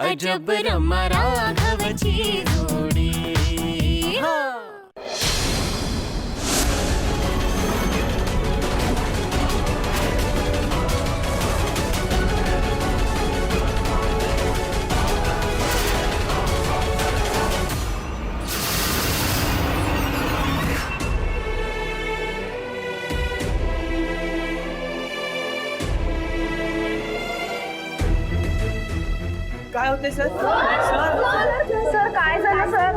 अजब रमा राघवची जोडी. काय होते सर? सर काय झालं सर?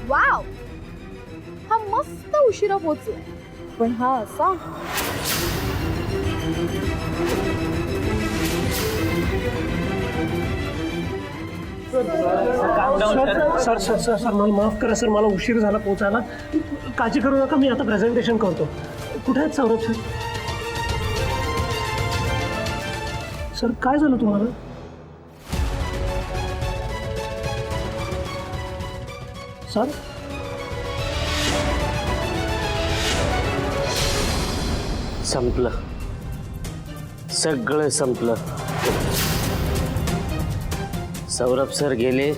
वाव, हा मस्त उशिरा पोहोचला, पण हा असा सर सर सर सर मला माफ करा सर, मला उशीर झाला पोहोचायला. काळजी करू नका, मी आता प्रेझेंटेशन करतो. कुठे आहेत सौरभ सर? सर काय झालं तुम्हाला? सर संपलं, सगळं संपलं. सौरभ सर गेले,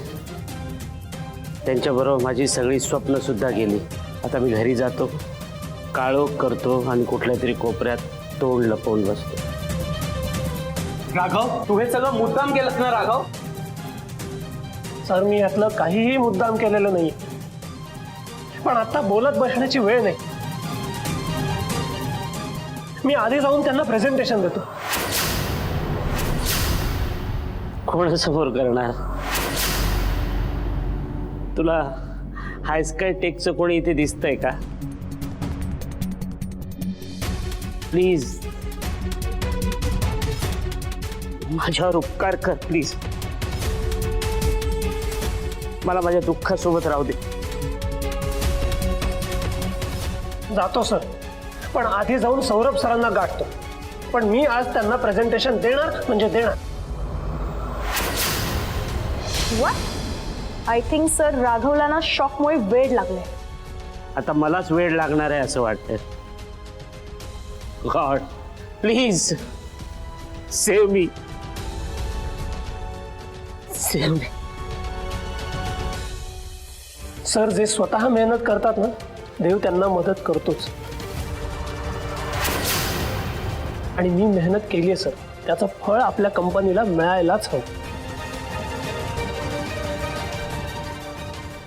त्यांच्याबरोबर माझी सगळी स्वप्न सुद्धा गेली. आता मी घरी जातो, काळोख करतो आणि कुठल्या तरी कोपऱ्यात तोंड लपवून बसतो. राघव, तू हे सगळं मुद्दाम केलंस ना राघव? सर मी यातलं काहीही मुद्दाम केलेलं नाही, पण आता बोलत बसण्याची वेळ नाही. मी आधी जाऊन त्यांना प्रेझेंटेशन देतो. कोणासमोर करणार? तुला हायस्काय टेकचं कोणी इथे दिसतंय का? प्लीज माझ्यावर उपकार कर, प्लीज. मला माझ्या दुःखासोबत राहू दे. जातो सर, पण आधी जाऊन सौरभ सरांना गाठतो. पण मी आज त्यांना प्रेझेंटेशन देणार म्हणजे देणार. व्हॉट? आय थिंक सर राघवला ना शॉकमुळे वेळ लागलाय. आता मलाच वेळ लागणार आहे असं वाटतंय. God please save me, save me. Sir जे स्वतः मेहनत करतात ना, देव त्यांना मदत करतोच. आणि मी मेहनत केली आहे सर, त्याचं फळ आपल्या कंपनीला मिळायलाच हवं.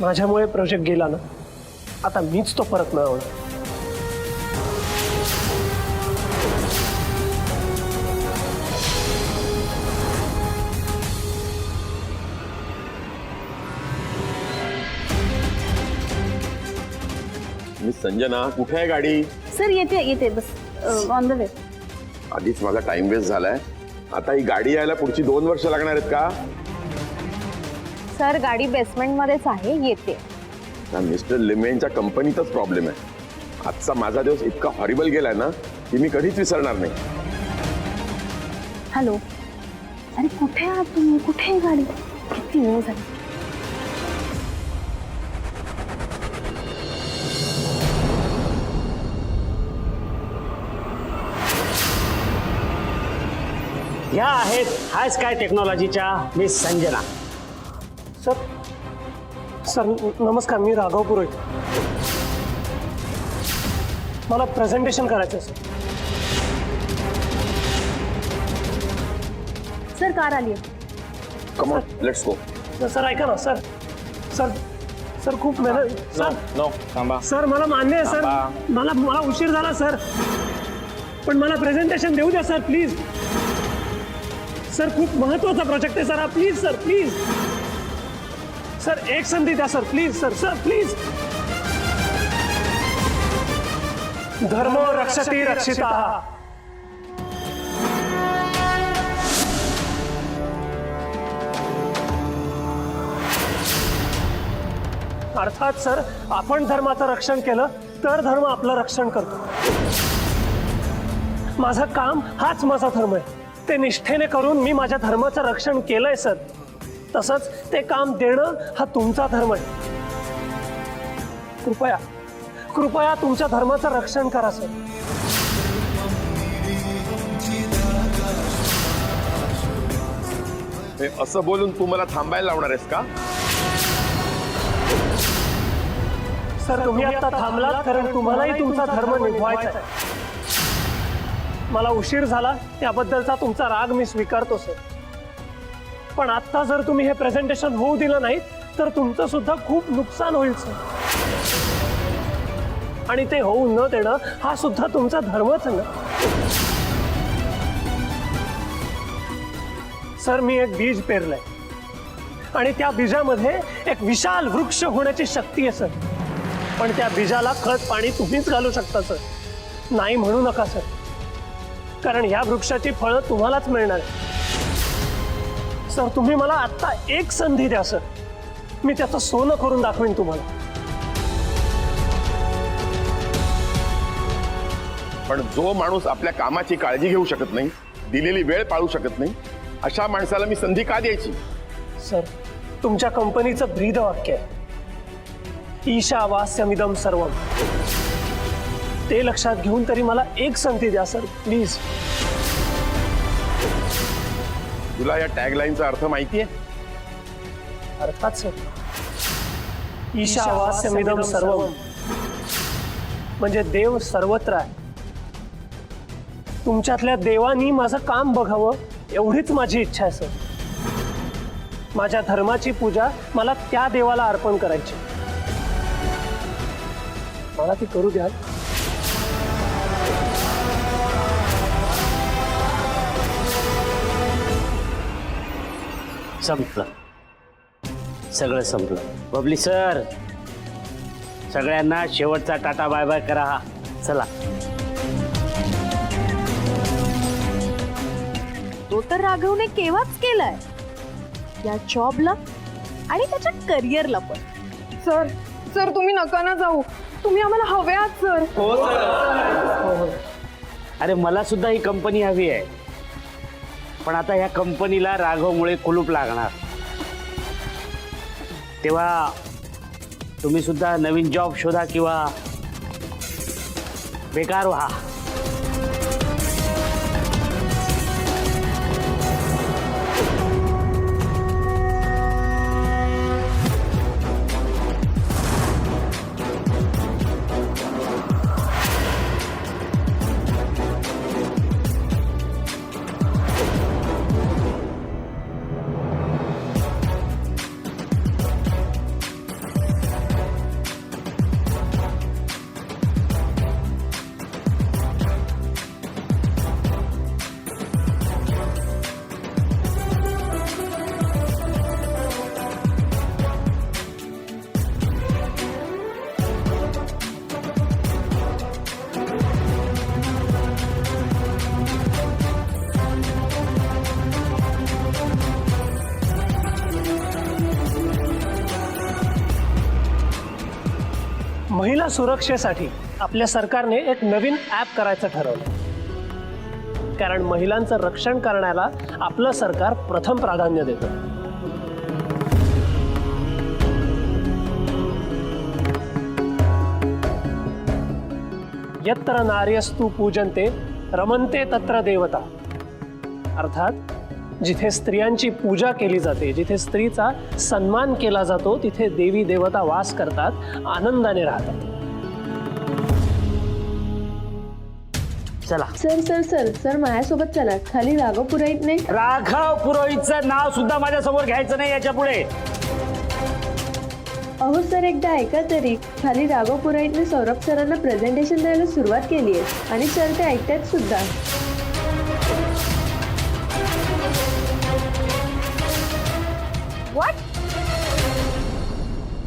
माझ्यामुळे प्रोजेक्ट गेला ना, आता मीच तो परत मिळवणार. मिस संजना, कुठे आहे गाडी? सर येते येते, बस ऑन द वे. आधीच माझा टाइम वेस्ट झालाय, आता ही गाडी यायला पुढची 2 वर्ष लागणार आहेत का? सर गाडी बेसमेंट मध्येच आहे, येते. मिस्टर लिमेनच्या कंपनीतच प्रॉब्लेम आहे. आजचा माझा दिवस इतका हॉरिबल गेलाय ना की मी कधीच विसरणार नाही. हॅलो, अरे कुठे आहात तुम्ही? कुठे आहे गाडी? किती वेळ झाली? ह्या आहेत हायस्काय टेक्नॉलॉजीच्या मिस संजना. सर सर नमस्कार, मी राघव पुरोहित. मला प्रेझेंटेशन करायचं सर. सर कार आली आहे. Come on, let's go. Sir ऐका ना सर, सर सर खूप मेहनत. सर नो थांबा. सर मला मान्य आहे सर, मला उशीर झाला सर, पण मला प्रेझेंटेशन देऊ द्या सर प्लीज. सर खूप महत्वाचा प्रोजेक्ट आहे sir, please sir, please sir, एक संधी द्या sir, please sir, sir please. धर्मो रक्षति रक्षिताः. अर्थात सर, आपण धर्माचं रक्षण केलं तर धर्म आपलं रक्षण करतो. माझं काम हाच माझा धर्म आहे. ते निष्ठेने करून मी माझ्या धर्माचं रक्षण केलंय सर. तसंच ते काम देणं हा तुमचा धर्म आहे. कृपया कृपया तुमच्या धर्माचं रक्षण करा सर. हे असं बोलून तू मला थांबायला लावणार आहेस का? सर तुम्ही आता थांबलात कारण तुम्हालाही तुमचा धर्म निभवायचा आहे. मला उशीर झाला त्याबद्दलचा तुमचा राग मी स्वीकारतो सर, पण आता जर तुम्ही हे प्रेझेंटेशन होऊ दिलं नाही तर तुमचं सुद्धा खूप नुकसान होईल सर, आणि ते होऊ न देणं हा सुद्धा तुमचा धर्मच ना. सर मी एक बीज पेरलंय आणि त्या बीजामध्ये एक विशाल वृक्ष होण्याची शक्ती आहे सर, पण त्या बीजाला खत पाणी तुम्हीच घालू शकता सर. नाही म्हणू नका सर, कारण ह्या वृक्षाची फळं तुम्हालाच मिळणार आहे. सर तुम्ही मला आत्ता एक संधी द्या सर, मी त्याचं सोनं करून दाखवेन तुम्हाला. पण जो माणूस आपल्या कामाची काळजी घेऊ शकत नाही, दिलेली वेळ पाळू शकत नाही, अशा माणसाला मी संधी का द्यायची? सर तुमच्या कंपनीचं ब्रीद वाक्य आहे, ईशावास्यमिदं सर्वम. ते लक्षात घेऊन तरी मला एक संधी द्या सर प्लीज. तुला या टॅगलाईनचा अर्थ माहितीये? अर्थात सर, ईशावास्यमिदं सर्वम म्हणजे देव सर्वत्र आहे. तुमच्यातल्या देवानी माझं काम बघावं एवढीच माझी इच्छा आहे सर. माझ्या धर्माची पूजा मला त्या देवाला अर्पण करायची, मला ती करू द्याल. संपलं, सगळं संपलं. बबली सर, सगळ्यांना शेवटचा टाटा बाय बाय करा. चला. तो तर राघवने केव्हाच केलाय, या जॉबला आणि त्याच्या करिअरला पण. सर सर तुम्ही नका ना जाऊ, तुम्ही आम्हाला हवे आहात सर. हो सर. अरे मला सुद्धा ही कंपनी हवी आहे, पण आता ह्या कंपनीला राघवमुळे कुलूप लागणार. तेव्हा तुम्ही सुद्धा नवीन जॉब शोधा किंवा बेकार व्हा. महिला सुरक्षेसाठी आपल्या सरकारने एक नवीन ॲप करायचं ठरवलं, कारण महिलांचं रक्षण करण्याला आपलं सरकार प्रथम प्राधान्य देतं. यत्र नार्यस्तु पूजन्ते रमन्ते तत्र देवता. अर्थात जिथे स्त्रियांची पूजा केली जाते, जिथे स्त्रीचा सन्मान केला जातो, तिथे देवी देवता वास करतात, आनंदाने राहतात. चला. सर सर सर सर माझ्यासोबत चला, खाली राघव पुरोहित नाही. राघव पुरोहितचं नाव सुद्धा माझ्यासमोर घ्यायचं नाही याच्या पुढे. अहो सर एकदा ऐका तरी, खाली राघव पुरोहितने सौरभ सरांना प्रेझेंटेशन द्यायला सुरुवात केली आहे आणि सर ते ऐकतात सुद्धा. व्हॉट?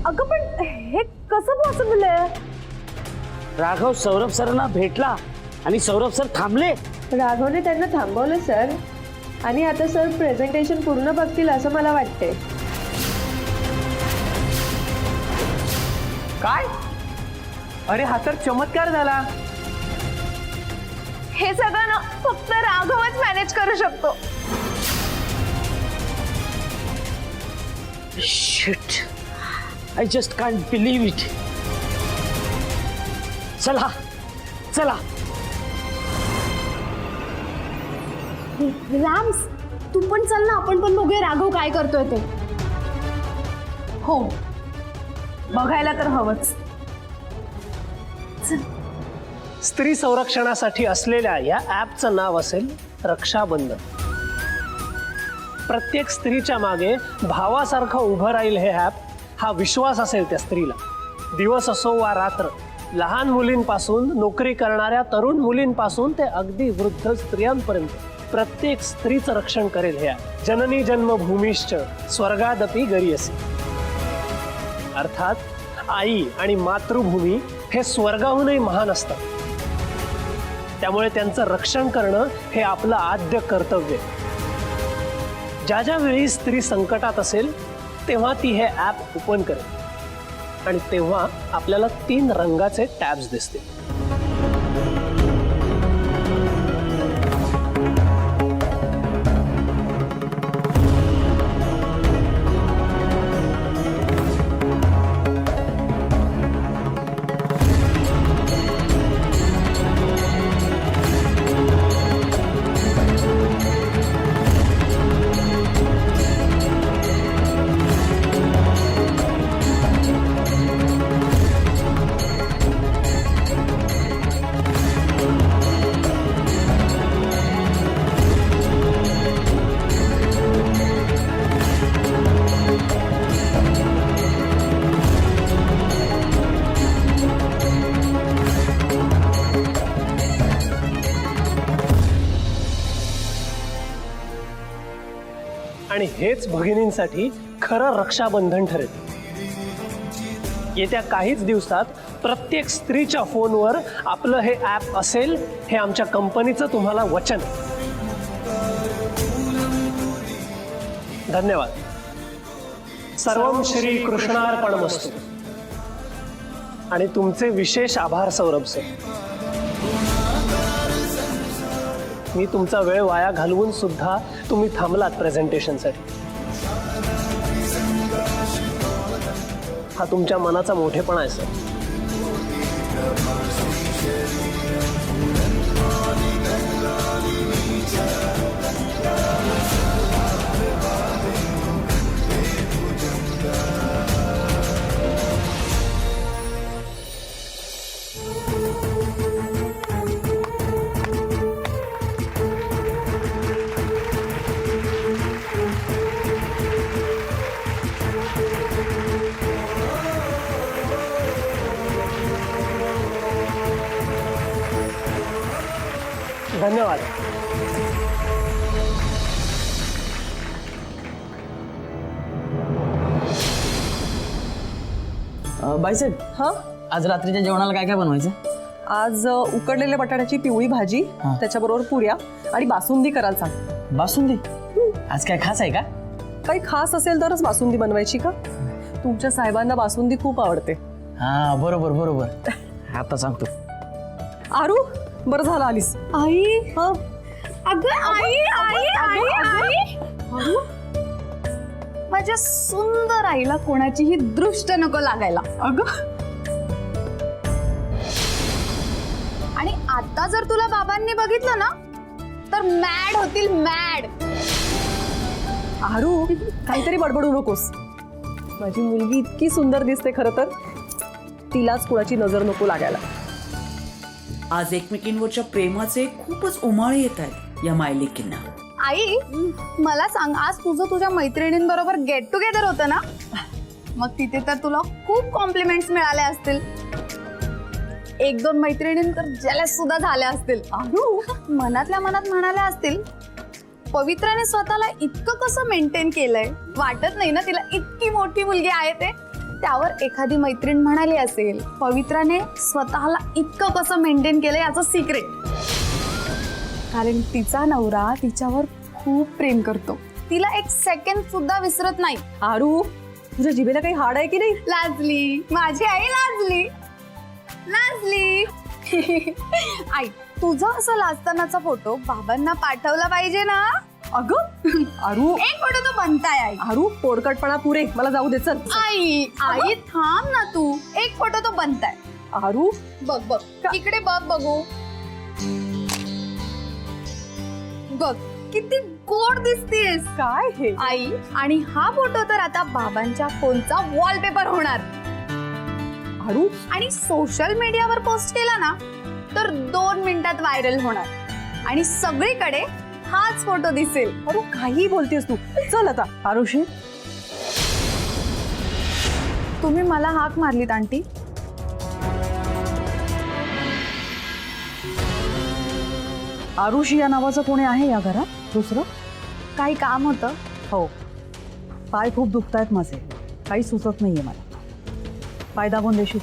अगं पण हे कसं पॉसिबल आहे? राघव सौरभ सरांना भेटला आणि सौरभ सर थांबले. राघवने त्यांना थांबवलं सर, आणि आता सर प्रेझेंटेशन पूर्ण बघतील असं मला वाटते. काय? अरे हा तर चमत्कार झाला. हे सगळं ना फक्त राघवच मॅनेज करू शकतो. Shit. I just can't believe it. चला चला. राम्स, तू पण चल ना, आपण पण बघूया राघव काय करतोय ते. हो, बघायला तर हवंच. स्त्री संरक्षणासाठी असलेल्या या ॲपचं नाव असेल रक्षाबंधन. प्रत्येक स्त्रीच्या मागे भावासारखं उभं राहील हे ॲप. हा विश्वास असेल त्या स्त्रीला. दिवस असो वा रात्र, लहान मुलींपासून नोकरी करणाऱ्या तरुण मुलींपासून ते अगदी वृद्ध स्त्रियांपर्यंत प्रत्येक स्त्रीचं रक्षण करेल हे ॲप. जननी जन्मभूमीश्च स्वर्गादपि गरीयसी. अर्थात आई आणि मातृभूमी हे स्वर्गाहूनही महान असतात. त्यामुळे त्यांचं रक्षण करणं हे आपलं आद्य कर्तव्य. ज्या ज्या वेळी स्त्री संकटात असेल तेव्हा ती हे ॲप ओपन करेल आणि तेव्हा आपल्याला 3 रंगाचे टॅब्स दिसतील. आणि हेच भगिनींसाठी खरं रक्षाबंधन ठरेल. येत्या काहीच दिवसात प्रत्येक स्त्रीच्या फोनवर आपलं हे ॲप असेल, हे आमच्या कंपनीचं तुम्हाला वचन. धन्यवाद. सर्वं श्री कृष्णार्पणमस्तु. आणि तुमचे विशेष आभार सौरभ सर. मी तुमचा वेळ वाया घालवून सुद्धा तुम्ही थांबलात प्रेझेंटेशनसाठी. हा तुमच्या मनाचा मोठेपणा आहे सर. धन्यवाद. बाईसाहेब, हा, आज रात्रीच्या जेवणाला काय काय बनवायचं? आज उकडलेल्या बटाट्याची पिवळी भाजी, त्याच्याबरोबर पुऱ्या आणि बासुंदी करायला सांग. बासुंदी? आज काय खास आहे का? काही खास असेल तरच बासुंदी बनवायची का? तुमच्या साहेबांना बासुंदी खूप आवडते. हा, बरोबर बरोबर. आता सांगतो. आरू, बरं झालं आलीस. आई, हा, अगं आई आई आई आई, माझ्या सुंदर आईला कोणाचीही दृष्ट नको लागायला. अगं, आणि आता जर तुला बाबांनी बघितलं ना तर मॅड होतील, मॅड. आरू, काहीतरी बडबडू नकोस. माझी मुलगी इतकी सुंदर दिसते खरं तर, तिलाच कुणाची नजर नको लागायला. आज एकमेकींवरच्या प्रेमाचे खूपच उमाळे येत आहेत या मायलेकींना. आई, मला सांग, आज तुझ्या मैत्रिणींबरोबर गेट टुगेदर होतं ना? मग तिथे तर तुला खूप कॉम्प्लिमेंट्स मिळाले असतील. 1-2 मैत्रिणीं तर जेलस सुद्धा झाल्या असतील. मनातल्या मनात म्हणाल्या असतील, पवित्राने स्वतःला इतकं कसं मेंटेन केलंय, वाटत नाही ना तिला इतकी मोठी मुलगी आहे ते. त्यावर एखादी मैत्रीण म्हणाली असेल, पवित्राने स्वतःला इतकं कसं मेंटेन केलंय याचं सिक्रेट, कारण तिचा नवरा तिच्यावर खूप प्रेम करतो. तिला 1 सेकंड सुद्धा विसरत नाही. आरू, तुझ्या जिभेला काही हाड आहे की नाही? लाजली, माझी आई लाजली, लाजली. आई, तुझा असं लाजतानाचा फोटो बाबांना पाठवला पाहिजे ना? अगं आरू, एक फोटो तो बनताय. आई, आरू, पोरकटपणा पुरे, मला जाऊ दे. चल. आई आई थांब ना तू, एक फोटो तो बनताय. आरू, बघ बघ, इकडे बघ, बघू बघ. किती गोड दिसतेस. काय हे आई, आणि हा फोटो तर आता बाबांच्या फोनचा वॉलपेपर होणार. आरू आणि सोशल मीडियावर पोस्ट केला ना तर 2 मिनिटात व्हायरल होणार आणि सगळीकडे हाच फोटो दिसेल. अरे काही बोलतेस तू. चल आता आरुषी. तुम्ही मला हाक मारलीत आंटी. आरुषी या नावाचं कोणी आहे या घरात दुसरं? काही काम होतं. हो, पाय खूप दुखतायत माझे, काही सुचत नाहीये मला. पाय दाबून देशील?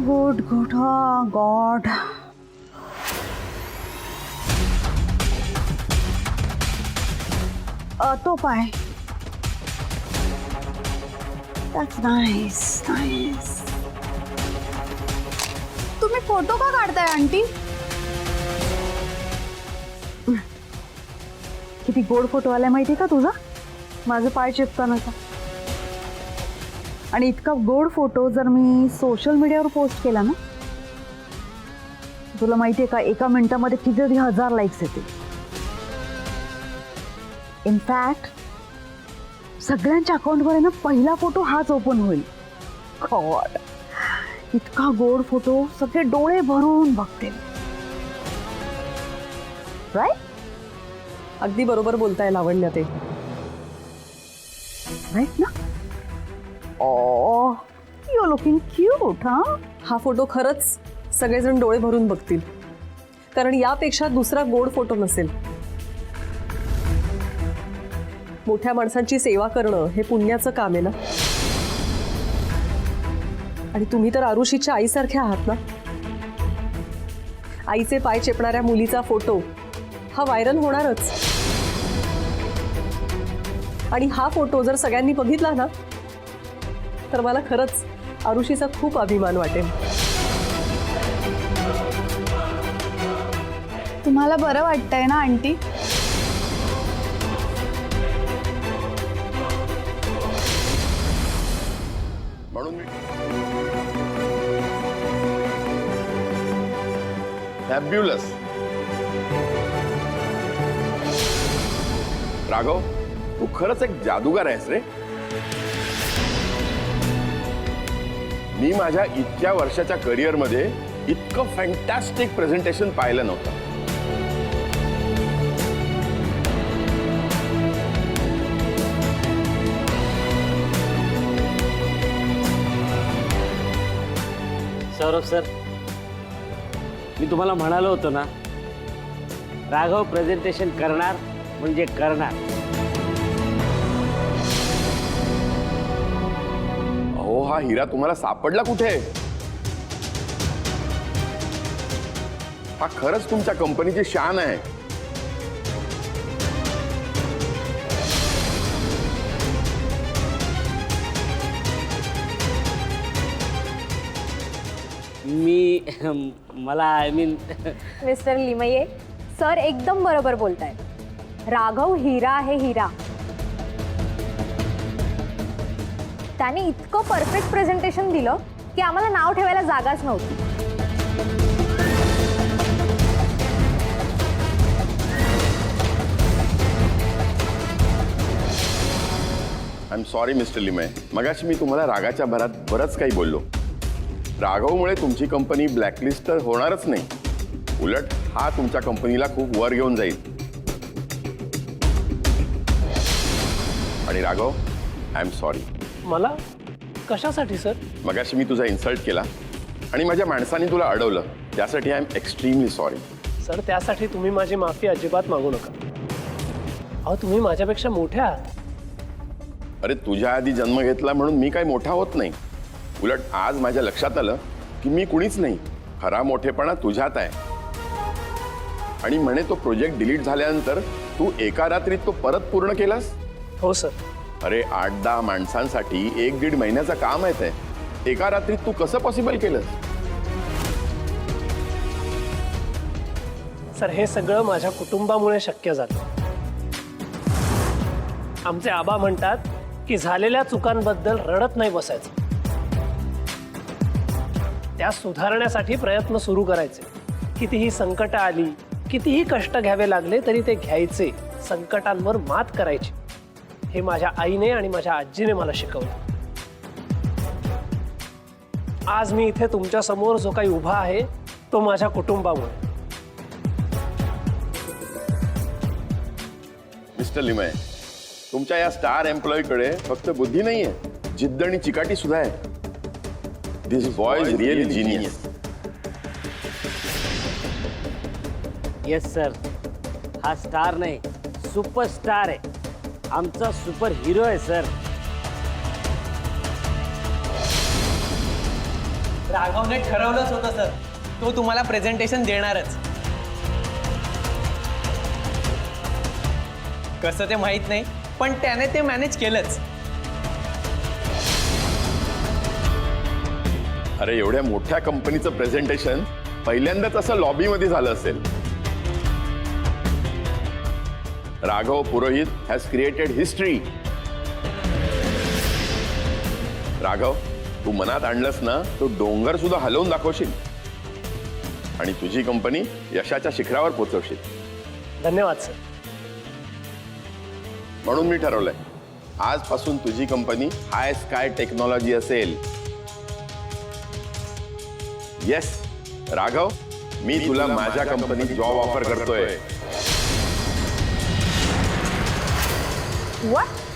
Good good God. तो पाय. That's nice, nice. तुम्ही फोटो का काढताय आंटी? किती गोड फोटो आलाय माहिती का तुझा, माझं पाय चिपतानाचा. आणि इतका गोड फोटो जर मी सोशल मीडियावर पोस्ट केला ना, तुला माहिती आहे का एका मिनिटामध्ये किती 1000 लाईक्स येतील. इनफॅक्ट सगळ्यांच्या अकाउंटवर आहे ना पहिला फोटो हाच ओपन होईल. गॉड, इतका गोड फोटो सगळे डोळे भरून बघतील. राईट? अगदी बरोबर बोलताय लावण्य ते. राईट ना? ओ, यू लुकिंग क्यूट. हा फोटो खरंच सगळेजण डोळे भरून बघतील, कारण यापेक्षा दुसरा गोड फोटो नसेल. मोठ्या माणसांची सेवा करणं हे पुण्याचं काम आहे ना. आणि तुम्ही तर आरुषीच्या आईसारख्या आहात ना. आईचे पाय चेपणाऱ्या मुलीचा फोटो हा व्हायरल होणारच. आणि हा फोटो जर सगळ्यांनी बघितला ना तर मला खरंच आरुषीचा खूप अभिमान वाटेल. तुम्हाला बरं वाटतंय ना आंटी? म्हणून फॅब्युलस. राघव, तू खरंच एक जादूगार आहेस रे. मी माझ्या इतक्या वर्षाच्या करिअरमध्ये इतकं फॅन्टॅस्टिक प्रेझेंटेशन पाहिलं नव्हतं. सौरभ सर, मी तुम्हाला म्हणालो होतो ना, राघव प्रेझेंटेशन करणार म्हणजे करणार. अहो, हा हिरा तुम्हाला सापडला कुठे? हा खरंच तुमच्या कंपनीची शान आहे. मला I mean mister Limaye sir एकदम बरोबर बोलतायत. राघव हिरा आहे, हिरा. त्याने इतकं परफेक्ट प्रेझेंटेशन दिलं की आम्हाला नाव ठेवायला जागाच नव्हती. I am sorry mister Limaye. मगाशी मी तुम्हाला रागाच्या भरात बरंच काही बोललो. राघवमुळे तुमची कंपनी ब्लॅकलिस्ट तर होणारच नाही, उलट हा तुमच्या कंपनीला खूप वर घेऊन जाईल. आणि राघव, आय एम सॉरी. मला कशासाठी सर? मगाशी मी तुझा इन्सल्ट केला आणि माझ्या माणसाने तुला अडवलं, त्यासाठी I am extremely sorry. Sir, त्यासाठी तुम्ही माझी माफी अजिबात मागू नका. अहो, तुम्ही माझ्यापेक्षा मोठ्या आहात. अरे, तुझ्या आधी जन्म घेतला म्हणून मी काही मोठा होत नाही. उलट आज माझ्या लक्षात आलं की मी कुणीच नाही, खरा मोठेपणा तुझ्यात आहे. आणि म्हणे तो प्रोजेक्ट डिलीट झाल्यानंतर तू एका रात्रीत तो परत पूर्ण केलास. हो सर. अरे, 8-10 माणसांसाठी 1-1.5 महिन्याचं काम आहे ते. एका रात्रीत तू कसं पॉसिबल केलंस? सर, हे सगळं माझ्या कुटुंबामुळे शक्य झालं. आमचे आबा म्हणतात की झालेल्या चुकांबद्दल रडत नाही बसायचं, त्या सुधारण्यासाठी प्रयत्न सुरू करायचे. कितीही संकट आली, कितीही कष्ट घ्यावे लागले तरी ते घ्यायचे, संकटांवर मात करायची. हे माझ्या आईने आणि माझ्या आजीने मला शिकवलं. आज मी इथे तुमच्या समोर जो काही उभा आहे तो माझ्या कुटुंबामुळे. मिस्टर लिमये, तुमच्या या स्टार एम्प्लॉईकडे फक्त बुद्धी नाहीये, जिद्द आणि चिकाटी सुद्धा आहे. This boy is really genius. Yes sir, हा स्टार नाही सुपरस्टार आहे, आमचा सुपर हिरो आहे सर. राघवने ठरवलंच होतं सर, तो तुम्हाला प्रेझेंटेशन देणारच. कसं ते माहित नाही, पण त्याने ते मॅनेज केलंच. अरे एवढ्या मोठ्या कंपनीचं प्रेझेंटेशन पहिल्यांदाच असं लॉबीमध्ये झालं असेल. राघव पुरोहित हॅज क्रिएटेड हिस्ट्री. राघव, तू मनात आणलंस ना तो डोंगर सुद्धा हलवून दाखवशील आणि तुझी कंपनी यशाच्या शिखरावर पोहोचवशील. धन्यवाद सर. म्हणून मी ठरवलंय आजपासून तुझी कंपनी हाय स्काय टेक्नॉलॉजी असेल. येस राघव, मी तुला माझ्या कंपनीत जॉब ऑफर करतोय. व्हॉट?